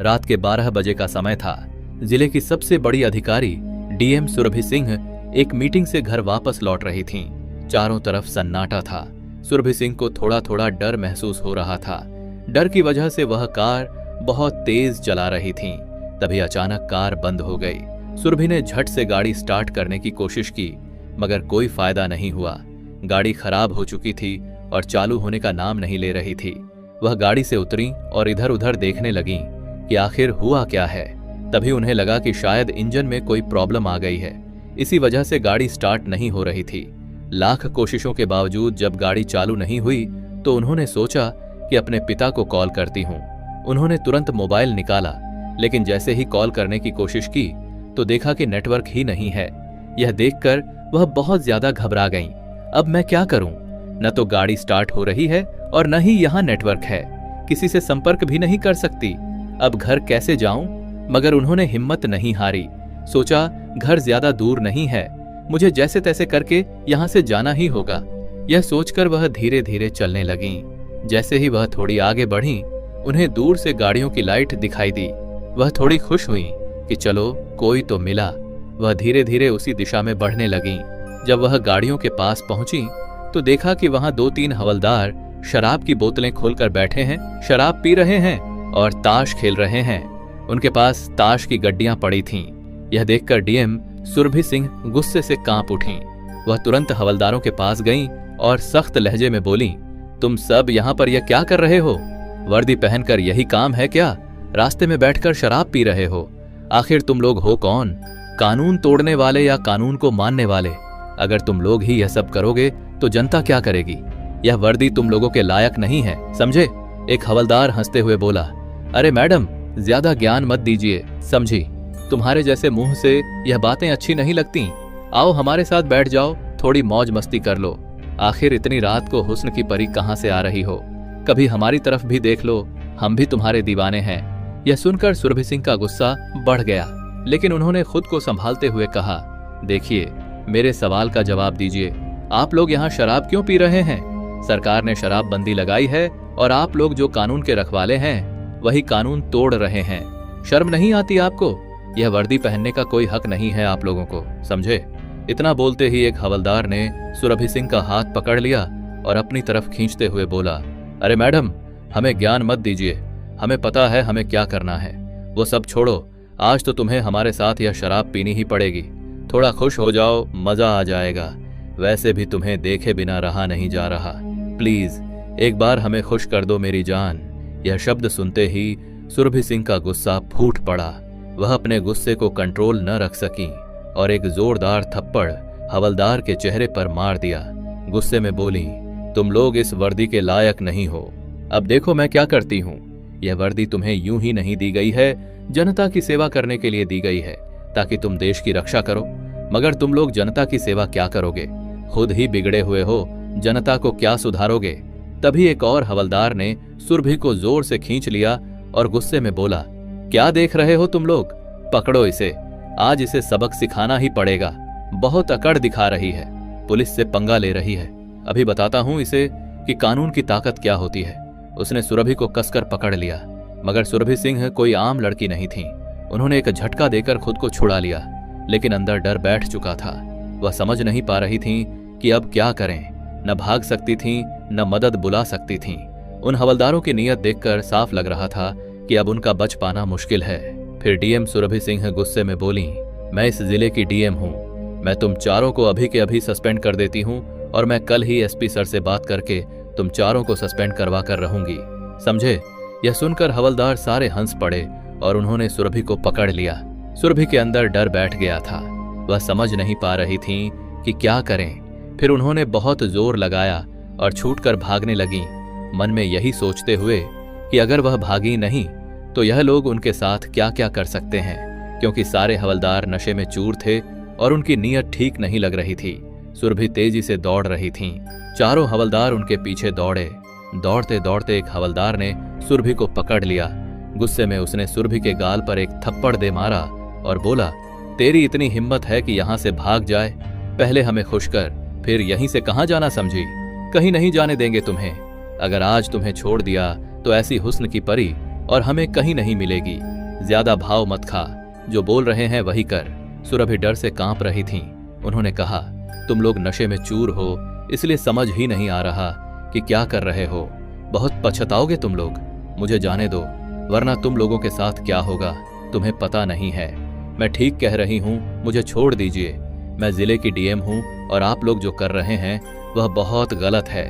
रात के 12 बजे का समय था। जिले की सबसे बड़ी अधिकारी डीएम सुरभि सिंह एक मीटिंग से घर वापस लौट रही थीं। चारों तरफ सन्नाटा था। सुरभि सिंह को थोड़ा थोड़ा डर महसूस हो रहा था। डर की वजह से वह कार बहुत तेज चला रही थी। तभी अचानक कार बंद हो गई। सुरभि ने झट से गाड़ी स्टार्ट करने की कोशिश की, मगर कोई फायदा नहीं हुआ। गाड़ी खराब हो चुकी थी और चालू होने का नाम नहीं ले रही थी। वह गाड़ी से उतरी और इधर उधर देखने लगीं कि आखिर हुआ क्या है। तभी उन्हें लगा कि शायद इंजन में कोई प्रॉब्लम आ गई है, इसी वजह से गाड़ी स्टार्ट नहीं हो रही थी। लाख कोशिशों के बावजूद जब गाड़ी चालू नहीं हुई तो उन्होंने सोचा कि अपने पिता को कॉल करती हूँ। उन्होंने तुरंत मोबाइल निकाला, लेकिन जैसे ही कॉल करने की कोशिश की तो देखा कि नेटवर्क ही नहीं है। यह देखकर वह बहुत ज्यादा घबरा गईं। अब मैं क्या करूं? न तो गाड़ी स्टार्ट हो रही है और न ही यहाँ नेटवर्क है। किसी से संपर्क भी नहीं कर सकती। अब घर कैसे जाऊं? मगर उन्होंने हिम्मत नहीं हारी। सोचा घर ज्यादा दूर नहीं है, मुझे जैसे तैसे करके यहाँ से जाना ही होगा। यह सोचकर वह धीरे धीरे चलने लगीं। जैसे ही वह थोड़ी आगे बढ़ीं, उन्हें दूर से गाड़ियों की लाइट दिखाई दी। वह थोड़ी खुश हुई कि चलो कोई तो मिला। वह धीरे धीरे उसी दिशा में बढ़ने लगीं। जब वह गाड़ियों के पास पहुंची तो देखा कि वहां 2-3 हवलदार शराब की बोतलें खोलकर बैठे हैं, शराब पी रहे हैं और ताश खेल रहे हैं। उनके पास ताश की गड्डियां पड़ी थीं। यह देखकर डीएम सुरभि सिंह गुस्से से कांप उठीं। वह तुरंत हवलदारों के पास गईं और सख्त लहजे में बोलीं, तुम सब यहाँ पर यह क्या कर रहे हो? वर्दी पहनकर यही काम है क्या? रास्ते में बैठकर शराब पी रहे हो? आखिर तुम लोग हो कौन? कानून तोड़ने वाले या कानून को मानने वाले? अगर तुम लोग ही यह सब करोगे तो जनता क्या करेगी? यह वर्दी तुम लोगों के लायक नहीं है, समझे? एक हवलदार हंसते हुए बोला, अरे मैडम, ज्यादा ज्ञान मत दीजिए, समझी? तुम्हारे जैसे मुंह से यह बातें अच्छी नहीं लगती। आओ हमारे साथ बैठ जाओ, थोड़ी मौज मस्ती कर लो। आखिर इतनी रात को हुस्न की परी कहां से आ रही हो? कभी हमारी तरफ भी देख लो, हम भी तुम्हारे दीवाने हैं। यह सुनकर सुरभि सिंह का गुस्सा बढ़ गया, लेकिन उन्होंने खुद को संभालते हुए कहा, देखिए, मेरे सवाल का जवाब दीजिए। आप लोग यहाँ शराब क्यों पी रहे हैं? सरकार ने शराब बंदी लगाई है और आप लोग जो कानून के रखवाले हैं वही कानून तोड़ रहे हैं। शर्म नहीं आती आपको? यह वर्दी पहनने का कोई हक नहीं है आप लोगों को, समझे? इतना बोलते ही एक हवलदार ने सुरभि सिंह का हाथ पकड़ लिया और अपनी तरफ खींचते हुए बोला, अरे मैडम, हमें ज्ञान मत दीजिए, हमें पता है हमें क्या करना है। वो सब छोड़ो, आज तो तुम्हें हमारे साथ यह शराब पीनी ही पड़ेगी। थोड़ा खुश हो जाओ, मजा आ जाएगा। वैसे भी तुम्हें देखे बिना रहा नहीं जा रहा। प्लीज एक बार हमें खुश कर दो मेरी जान। यह शब्द सुनते ही सुरभि सिंह का गुस्सा फूट पड़ा। वह अपने गुस्से को कंट्रोल न रख सकी और एक जोरदार थप्पड़ हवलदार के चेहरे पर मार दिया। गुस्से में बोली, तुम लोग इस वर्दी के लायक नहीं हो। अब देखो मैं क्या करती हूँ। यह वर्दी तुम्हें यूं ही नहीं दी गई है, जनता की सेवा करने के लिए दी गई है, ताकि तुम देश की रक्षा करो। मगर तुम लोग जनता की सेवा क्या करोगे? खुद ही बिगड़े हुए हो, जनता को क्या सुधारोगे? तभी एक और हवलदार ने सुरभि को जोर से खींच लिया और गुस्से में बोला, क्या देख रहे हो तुम लोग? पकड़ो इसे, आज इसे सबक सिखाना ही पड़ेगा। बहुत अकड़ दिखा रही है, पुलिस से पंगा ले रही है। अभी बताता हूं इसे कि कानून की ताकत क्या होती है। उसने सुरभि को कसकर पकड़ लिया, मगर सुरभि सिंह कोई आम लड़की नहीं थी। उन्होंने एक झटका देकर खुद को छुड़ा लिया, लेकिन अंदर डर बैठ चुका था। वह समझ नहीं पा रही थी कि अब क्या करें। न भाग सकती थीं, न मदद बुला सकती थीं। उन हवलदारों की नीयत देखकर साफ लग रहा था कि अब उनका बच पाना मुश्किल है। फिर डीएम सुरभि सिंह गुस्से में बोली, मैं इस जिले की डीएम हूँ। मैं तुम चारों को अभी के अभी सस्पेंड कर देती हूँ और मैं कल ही एसपी सर से बात करके तुम चारों को सस्पेंड करवा कर रहूंगी, समझे? यह सुनकर हवलदार सारे हंस पड़े और उन्होंने सुरभि को पकड़ लिया। सुरभि के अंदर डर बैठ गया था। वह समझ नहीं पा रही थी कि क्या करें। फिर उन्होंने बहुत जोर लगाया और छूटकर भागने लगी, मन में यही सोचते हुए कि अगर वह भागी नहीं तो यह लोग उनके साथ क्या क्या कर सकते हैं, क्योंकि सारे हवलदार नशे में चूर थे और उनकी नीयत ठीक नहीं लग रही थी। सुरभि तेजी से दौड़ रही थीं। चारों हवलदार उनके पीछे दौड़े। दौड़ते दौड़ते एक हवलदार ने सुरभि को पकड़ लिया। गुस्से में उसने सुरभि के गाल पर एक थप्पड़ दे मारा और बोला, तेरी इतनी हिम्मत है कि यहाँ से भाग जाए? पहले हमें खुश कर, फिर यहीं से कहाँ जाना समझी? कहीं नहीं जाने देंगे तुम्हें। अगर आज तुम्हें छोड़ दिया तो ऐसी हुस्न की परी और हमें कहीं नहीं मिलेगी। ज्यादा भाव मत खा, जो बोल रहे हैं वही कर। सुरभि डर से कांप रही थीं। उन्होंने कहा, तुम लोग नशे में चूर हो, इसलिए समझ ही नहीं आ रहा कि क्या कर रहे हो। बहुत पछताओगे तुम लोग। मुझे जाने दो, वरना तुम लोगों के साथ क्या होगा तुम्हें पता नहीं है। मैं ठीक कह रही हूँ, मुझे छोड़ दीजिए। मैं जिले की डीएम हूँ और आप लोग जो कर रहे हैं वह बहुत गलत है।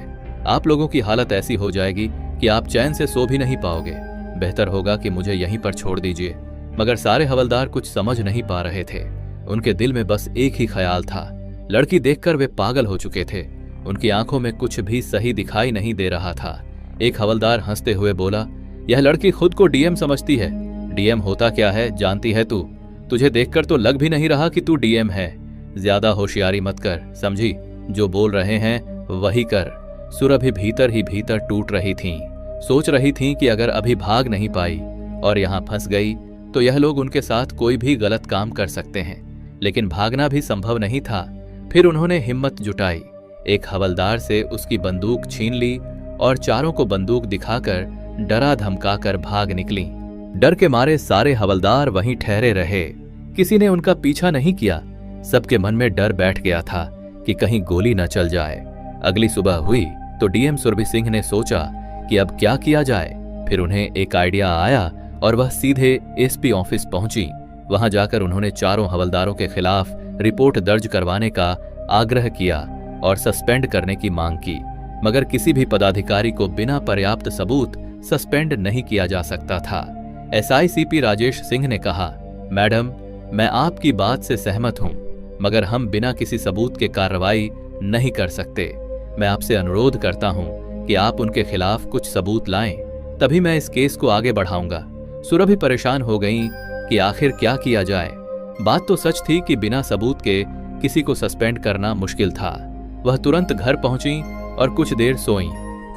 आप लोगों की हालत ऐसी हो जाएगी कि आप चैन से सो भी नहीं पाओगे। बेहतर होगा कि मुझे यहीं पर छोड़ दीजिए। मगर सारे हवलदार कुछ समझ नहीं पा रहे थे। उनके दिल में बस एक ही ख्याल था। लड़की देखकर वे पागल हो चुके थे। उनकी आंखों में कुछ भी सही दिखाई नहीं दे रहा था। एक हवलदार हंसते हुए बोला, यह लड़की खुद को डीएम समझती है। डीएम होता क्या है जानती है तू? तुझे देखकर तो लग भी नहीं रहा कि तू डीएम है। ज्यादा होशियारी मत कर, समझी? जो बोल रहे हैं वही कर। सुरभि भीतर ही भीतर टूट रही थीं। सोच रही थीं कि अगर अभी भाग नहीं पाई और यहां फंस गई तो यह लोग उनके साथ कोई भी गलत काम कर सकते हैं, लेकिन भागना भी संभव नहीं था। फिर उन्होंने हिम्मत जुटाई, एक हवलदार से उसकी बंदूक छीन ली और चारों को बंदूक दिखाकर डरा धमकाकर भाग निकली। डर के मारे सारे हवलदार वहीं ठहरे रहे। किसी ने उनका पीछा नहीं किया। सबके मन में डर बैठ गया था कि कहीं गोली न चल जाए। अगली सुबह हुई तो डीएम सुरभि सिंह ने सोचा कि अब क्या किया जाए। फिर उन्हें एक आइडिया आया और वह सीधे एसपी ऑफिस पहुंची। वहां जाकर उन्होंने चारों हवलदारों के खिलाफ रिपोर्ट दर्ज करवाने का आग्रह किया और सस्पेंड करने की मांग की। मगर किसी भी पदाधिकारी को बिना पर्याप्त सबूत सस्पेंड नहीं किया जा सकता था। एसआईसीपी राजेश सिंह ने कहा, मैडम, मैं आपकी बात से सहमत हूं, मगर हम बिना किसी सबूत के कार्रवाई नहीं कर सकते। मैं आपसे अनुरोध करता हूं कि आप उनके खिलाफ कुछ सबूत लाएं, तभी मैं इस केस को आगे बढ़ाऊंगा। सुरभि परेशान हो गईं कि आखिर क्या किया जाए। बात तो सच थी कि बिना सबूत के किसी को सस्पेंड करना मुश्किल था। वह तुरंत घर पहुंची और कुछ देर सोईं।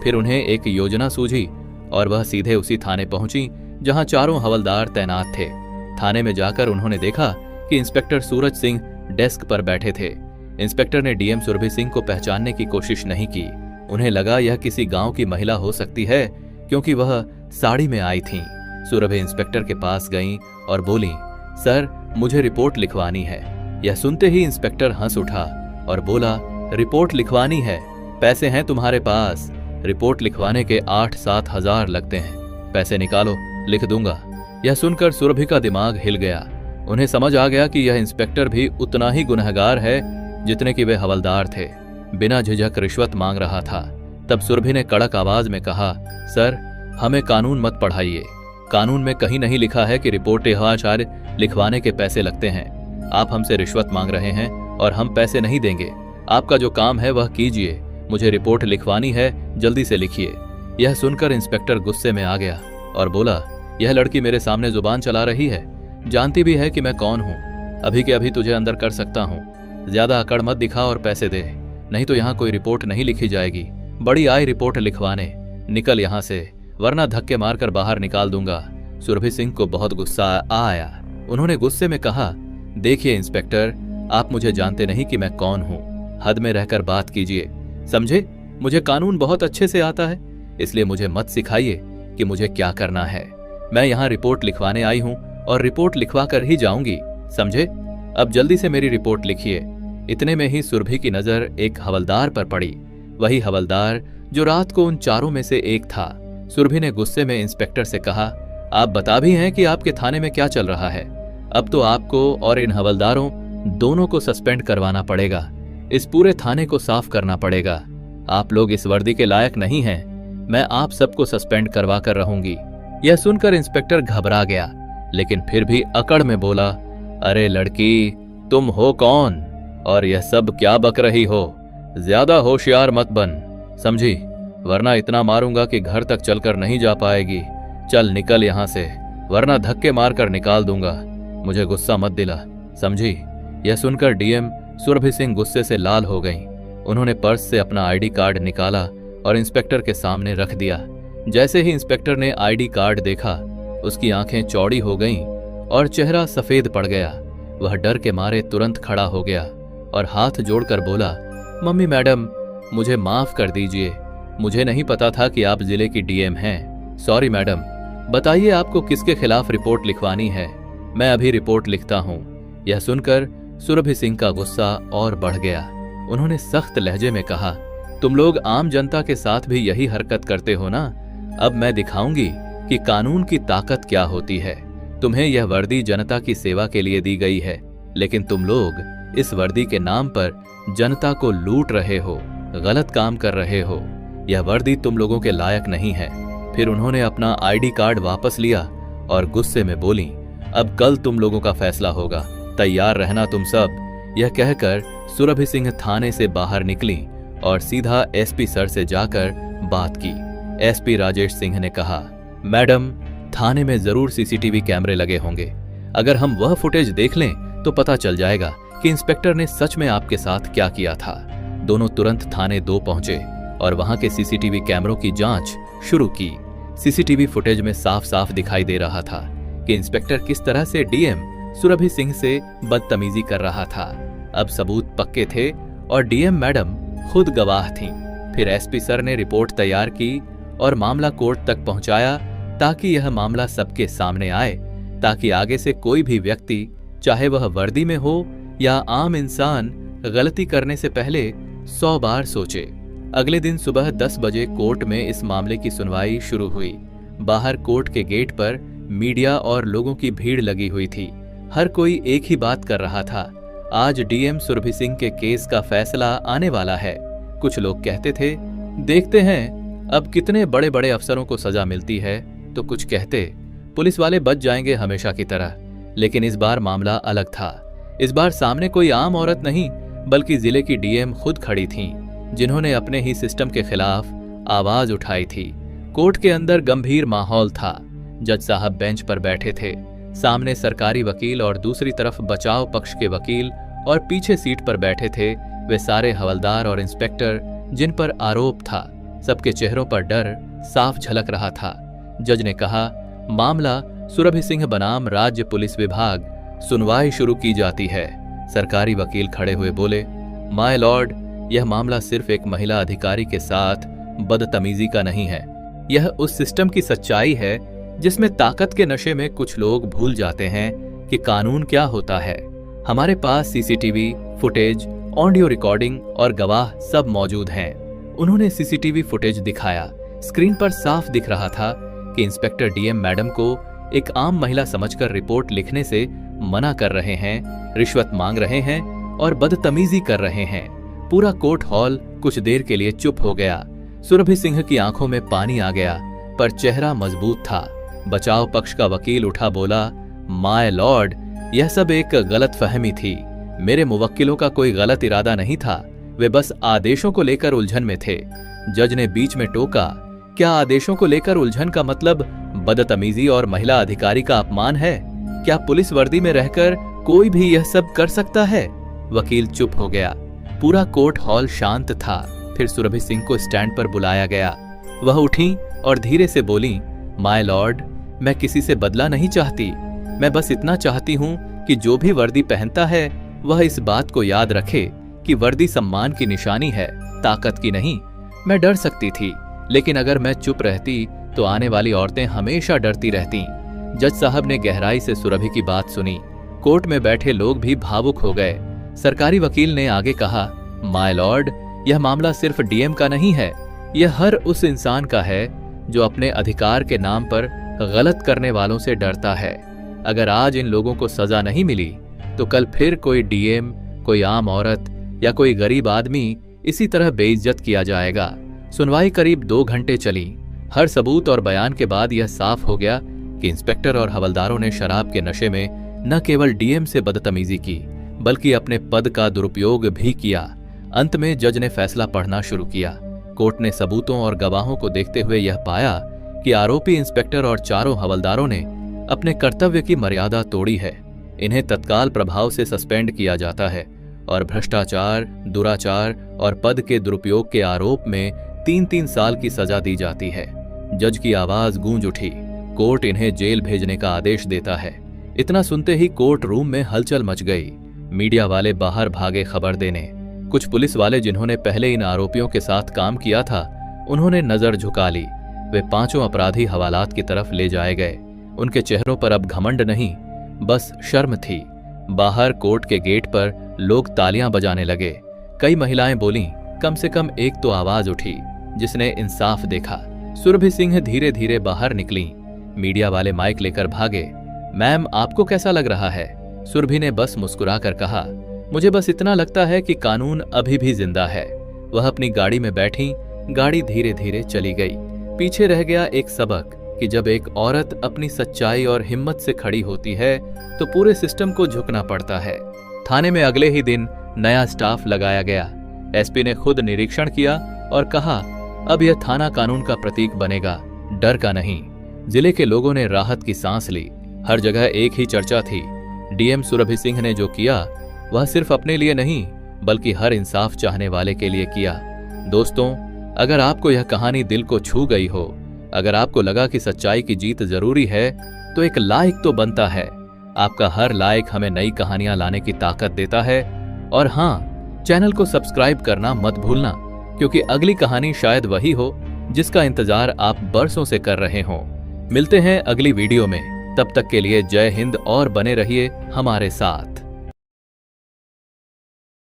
फिर उन्हें एक योजना सूझी और वह सीधे उसी थाने पहुंची जहां चारों हवलदार तैनात थे। थाने में जाकर उन्होंने देखा कि इंस्पेक्टर सूरज सिंह डेस्क पर बैठे थे। इंस्पेक्टर ने डीएम सुरभि सिंह को पहचानने की कोशिश नहीं की। उन्हें लगा यह किसी गांव की महिला हो सकती है, क्योंकि वह साड़ी में आई थीं। सुरभि इंस्पेक्टर के पास गईं और बोली, सर, मुझे रिपोर्ट लिखवानी है। यह सुनते ही इंस्पेक्टर हंस उठा और बोला, रिपोर्ट लिखवानी है? पैसे हैं तुम्हारे पास? रिपोर्ट लिखवाने के 8-7 हजार लगते हैं। पैसे निकालो, लिख दूंगा। यह सुनकर सुरभि का दिमाग हिल गया। उन्हें समझ आ गया कि यह इंस्पेक्टर भी उतना ही गुनहगार है जितने कि वे हवलदार थे। बिना झिझक रिश्वत मांग रहा था। तब सुरभि ने कड़क आवाज में कहा, सर, हमें कानून मत पढ़ाइए। कानून में कहीं नहीं लिखा है कि रिपोर्ट लिखवाने के पैसे लगते हैं। आप हमसे रिश्वत मांग रहे हैं और हम पैसे नहीं देंगे। आपका जो काम है वह कीजिए। मुझे रिपोर्ट लिखवानी है, जल्दी से लिखिए। यह सुनकर इंस्पेक्टर गुस्से में आ गया और बोला, यह लड़की मेरे सामने जुबान चला रही है, जानती भी है कि मैं कौन हूँ। अभी के अभी तुझे अंदर कर सकता हूँ। ज्यादा अकड़ मत दिखा और पैसे दे, नहीं तो यहाँ कोई रिपोर्ट नहीं लिखी जाएगी। बड़ी आई रिपोर्ट लिखवाने। निकल यहाँ से, वरना धक्के मारकर बाहर निकाल दूंगा। सुरभि सिंह को बहुत गुस्सा आया। उन्होंने गुस्से में कहा, देखिए इंस्पेक्टर, आप मुझे जानते नहीं कि मैं कौन हूँ। हद में रहकर बात कीजिए, समझे? मुझे कानून बहुत अच्छे से आता है, इसलिए मुझे मत सिखाइए कि मुझे क्या करना है। मैं यहाँ रिपोर्ट लिखवाने आई हूँ और रिपोर्ट लिखवा कर ही जाऊंगी, समझे? अब जल्दी से मेरी रिपोर्ट लिखिए। इतने में ही सुरभि की नजर एक हवलदार पर पड़ी, वही हवलदार जो रात को उन चारों में से एक था। सुरभि ने गुस्से में इंस्पेक्टर से कहा, आप बता भी हैं कि आपके थाने में क्या चल रहा है। अब तो आपको और इन हवलदारों दोनों को सस्पेंड करवाना पड़ेगा। इस पूरे थाने को साफ करना पड़ेगा। आप लोग इस वर्दी के लायक नहीं हैं। मैं आप सबको सस्पेंड करवा कर रहूंगी। यह सुनकर इंस्पेक्टर घबरा गया, लेकिन फिर भी अकड़ में बोला, अरे लड़की, तुम हो कौन और यह सब क्या बक रही हो? ज्यादा होशियार मत बन, समझी? वरना इतना मारूंगा कि घर तक चलकर नहीं जा पाएगी। चल निकल यहाँ से, वरना धक्के मारकर निकाल दूंगा। मुझे गुस्सा मत दिला, समझी? यह सुनकर डीएम सुरभि सिंह गुस्से से लाल हो गईं। उन्होंने पर्स से अपना आईडी कार्ड निकाला और इंस्पेक्टर के सामने रख दिया। जैसे ही इंस्पेक्टर ने आईडी कार्ड देखा, उसकी आंखें चौड़ी हो गईं और चेहरा सफेद पड़ गया। वह डर के मारे तुरंत खड़ा हो गया और हाथ जोड़कर बोला, मम्मी मैडम, मुझे माफ कर दीजिए। मुझे नहीं पता था कि आप जिले की डीएम हैं। सॉरी मैडम, बताइए आपको किसके खिलाफ रिपोर्ट लिखवानी है। मैं अभी रिपोर्ट लिखता हूं। यह सुनकर सुरभि सिंह का गुस्सा और बढ़ गया। उन्होंने सख्त लहजे में कहा, तुम लोग आम जनता के साथ भी यही हरकत करते हो ना। अब मैं दिखाऊंगी कि कानून की ताकत क्या होती है। तुम्हें यह वर्दी जनता की सेवा के लिए दी गई है, लेकिन तुम लोग इस वर्दी के नाम पर जनता को लूट रहे हो, गलत काम कर रहे हो। यह वर्दी तुम लोगों के लायक नहीं है। फिर उन्होंने अपना आईडी कार्ड वापस लिया और गुस्से में बोली, अब कल तुम लोगों का फैसला होगा, तैयार रहना तुम सब। यह कहकर सुरभि सिंह थाने से बाहर निकली और सीधा एसपी सर से जाकर बात की। एसपी राजेश सिंह ने कहा, मैडम, थाने में जरूर सीसीटीवी कैमरे लगे होंगे। अगर हम वह फुटेज देख लें तो पता चल जाएगा कि इंस्पेक्टर ने सच में आपके साथ क्या किया था। दोनों तुरंत थाने 2 पहुंचे और वहां के सीसीटीवी कैमरों की जांच शुरू की। सीसीटीवी फुटेज में साफ साफ दिखाई दे रहा था कि इंस्पेक्टर किस तरह से डीएम सुरभि सिंह से बदतमीजी कर रहा था। अब सबूत पक्के थे और डीएम मैडम खुद गवाह थीं। फिर एसपी सर ने रिपोर्ट तैयार की और मामला कोर्ट तक पहुंचाया ताकि यह मामला सबके सामने आए, ताकि आगे से कोई भी व्यक्ति, चाहे वह वर्दी में हो या आम इंसान, गलती करने से पहले 100 बार सोचे। अगले दिन सुबह 10 बजे कोर्ट में इस मामले की सुनवाई शुरू हुई। बाहर कोर्ट के गेट पर मीडिया और लोगों की भीड़ लगी हुई थी। हर कोई एक ही बात कर रहा था, आज डीएम सुरभि सिंह के केस का फैसला आने वाला है। कुछ लोग कहते थे, देखते हैं अब कितने बड़े बड़े अफसरों को सजा मिलती है, तो कुछ कहते पुलिस वाले बच जाएंगे हमेशा की तरह। लेकिन इस बार मामला अलग था। इस बार सामने कोई आम औरत नहीं, बल्कि जिले की डीएम खुद खड़ी थीं, जिन्होंने अपने ही सिस्टम के खिलाफ आवाज उठाई थी। कोर्ट के अंदर गंभीर माहौल था। जज साहब बेंच पर बैठे थे। सामने सरकारी वकील और दूसरी तरफ बचाव पक्ष के वकील, और पीछे सीट पर बैठे थे वे सारे हवलदार और इंस्पेक्टर जिन पर आरोप था। सबके चेहरों पर डर साफ झलक रहा था। जज ने कहा, मामला सुरभि सिंह बनाम राज्य पुलिस विभाग, सुनवाई शुरू की जाती है। सरकारी वकील खड़े हुए बोले, माय लॉर्ड, यह मामला सिर्फ एक महिला अधिकारी के साथ बदतमीजी का नहीं है। यह उस सिस्टम की सच्चाई है जिसमें ताकत के नशे में कुछ लोग भूल जाते हैं कि कानून क्या होता है। हमारे पास सीसीटीवी फुटेज, ऑडियो रिकॉर्डिंग और गवाह सब मौजूद हैं। उन्होंने सीसीटीवी फुटेज दिखाया। स्क्रीन पर साफ दिख रहा था कि इंस्पेक्टर डीएम मैडम को एक आम महिला समझकर रिपोर्ट लिखने से मना कर रहे हैं, रिश्वत मांग रहे हैं और बदतमीजी कर रहे हैं। पूरा कोर्ट हॉल कुछ देर के लिए चुप हो गया। सुरभि सिंह की आंखों में पानी आ गया, पर चेहरा मजबूत था। बचाव पक्ष का वकील उठा बोला, माय लॉर्ड, यह सब एक गलत फहमी थी। मेरे मुवक्किलों का कोई गलत इरादा नहीं था, वे बस आदेशों को लेकर उलझन में थे। जज ने बीच में टोका, क्या आदेशों को लेकर उलझन का मतलब बदतमीजी और महिला अधिकारी का अपमान है? क्या पुलिस वर्दी में रहकर कोई भी यह सब कर सकता है? वकील चुप हो गया। पूरा कोर्ट हॉल शांत था। फिर सुरभि सिंह को स्टैंड पर बुलाया गया। वह उठी और धीरे से बोली, माय लॉर्ड, मैं किसी से बदला नहीं चाहती। मैं बस इतना चाहती हूँ कि जो भी वर्दी पहनता है वह इस बात को याद रखे कि वर्दी सम्मान की निशानी है, ताकत की नहीं। मैं डर सकती थी, लेकिन अगर मैं चुप रहती तो आने वाली औरतें हमेशा डरती रहती। जज साहब ने गहराई से सुरभि की बात सुनी। कोर्ट में बैठे लोग भी भावुक हो गए। सरकारी वकील ने आगे कहा, माय लॉर्ड, यह मामला सिर्फ डीएम का नहीं है, यह हर उस इंसान का है जो अपने अधिकार के नाम पर गलत करने वालों से डरता है। अगर आज इन लोगों को सजा नहीं मिली तो कल फिर कोई डीएम, कोई आम औरत या कोई गरीब आदमी इसी तरह बेइज्जत किया जाएगा। सुनवाई करीब 2 घंटे चली। हर सबूत और बयान के बाद यह साफ हो गया कि इंस्पेक्टर और हवलदारों ने शराब के नशे में न केवल डीएम से बदतमीजी की, बल्कि अपने पद का दुरुपयोग भी किया। अंत में जज ने फैसला पढ़ना शुरू किया। कोर्ट ने सबूतों और गवाहों को देखते हुए यह पाया कि आरोपी इंस्पेक्टर और चारों हवलदारों ने अपने कर्तव्य की मर्यादा तोड़ी है। इन्हें तत्काल प्रभाव से सस्पेंड किया जाता है और भ्रष्टाचार, दुराचार और पद के दुरुपयोग के आरोप में 3-3 साल की सजा दी जाती है। जज की आवाज गूंज उठी। कोर्ट इन्हें जेल भेजने का आदेश देता है। इतना सुनते ही कोर्ट रूम में हलचल मच गई। मीडिया वाले बाहर भागे खबर देने। कुछ पुलिस वाले जिन्होंने पहले इन आरोपियों के साथ काम किया था, उन्होंने नजर झुका ली। वे पांचों अपराधी हवालात की तरफ ले जाए गए। उनके चेहरों पर अब घमंड नहीं, बस शर्म थी। बाहर कोर्ट के गेट पर लोग तालियां बजाने लगे। कई महिलाएं बोलीं, कम से कम एक तो आवाज उठी जिसने इंसाफ देखा। सुरभि सिंह धीरे धीरे बाहर निकली। मीडिया वाले माइक लेकर भागे। मैम, आपको कैसा लग रहा है? सुरभि ने बस मुस्कुराकर कहा, मुझे बस इतना लगता है कि कानून अभी भी जिंदा है। वह अपनी गाड़ी में बैठी। गाड़ी धीरे धीरे चली गई। पीछे रह गया एक सबक कि जब एक औरत अपनी सच्चाई और हिम्मत से खड़ी होती है तो पूरे सिस्टम को झुकना पड़ता है। थाने में अगले ही दिन नया स्टाफ लगाया गया। एसपी ने खुद निरीक्षण किया और कहा, अब यह थाना कानून का प्रतीक बनेगा, डर का नहीं। जिले के लोगों ने राहत की सांस ली। हर जगह एक ही चर्चा थी, डीएम सुरभि सिंह ने जो किया वह सिर्फ अपने लिए नहीं बल्कि हर इंसाफ चाहने वाले के लिए किया। दोस्तों, अगर आपको यह कहानी दिल को छू गई हो, अगर आपको लगा कि सच्चाई की जीत जरूरी है, तो एक लाइक तो बनता है। आपका हर लाइक हमें नई कहानियां लाने की ताकत देता है। और हाँ, चैनल को सब्सक्राइब करना मत भूलना, क्योंकि अगली कहानी शायद वही हो जिसका इंतजार आप बरसों से कर रहे हों। मिलते हैं अगली वीडियो में। तब तक के लिए जय हिंद और बने रहिए हमारे साथ।